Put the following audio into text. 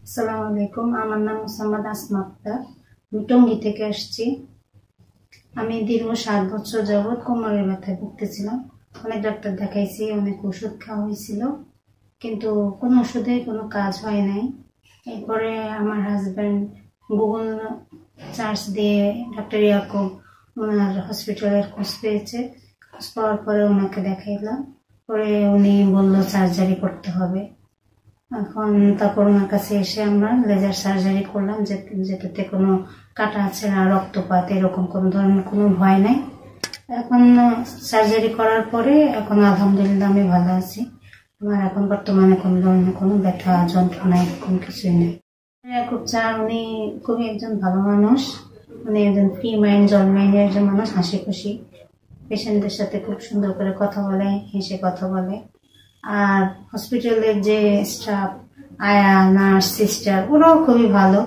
আসসালামু আলাইকুম। আমার নাম মোসাম্মদ আসমা আক্তার। আমি টঙ্গী থেকে আসছি। আমি দীর্ঘ 7 বছর যাবৎ কোমরের ব্যথায় ভুগতেছিলাম। অনেক ডাক্তার দেখাইছি, অনেক ওষুধ খাওয়া হয়েছিল, কিন্তু কোনো ওষুধে কোনো কাজ হয় নাই। এরপরে আমার হাজব্যান্ড গুগল সার্চ দিয়ে ডাক্তার ইয়াকুব ওনার হসপিটালের খোঁজ পেয়েছে। খোঁজ পাওয়ার পরে ওনাকে দেখাইলাম। পরে উনি বলল সার্জারি করতে হবে। এখন তারপর ওনার কাছে এসে আমরা লেজার সার্জারি করলাম, যেটাতে কোনো কাটা ছেঁড়া রক্তপাত এরকম কোনো ধরনের কোনো ভয় নাই। এখন সার্জারি করার পরে এখন আলহামদুলিল্লাহ আমি ভালো আছি। আমার এখন বর্তমানে কোনো ধরনের কোনো ব্যথা যন্ত্রণা এরকম কিছুই নেই। খুব চান, উনি খুবই একজন ভালো মানুষ। উনি একজন ফ্রি মাইন্ড, জল মাইন্ডের একজন মানুষ, হাসি খুশি, পেশেন্টদের সাথে খুব সুন্দর করে কথা বলে, হেসে কথা বলে। আর হসপিটালের যে স্টাফ, আয়া, নার্স, সিস্টার, ওরাও খুবই ভালো।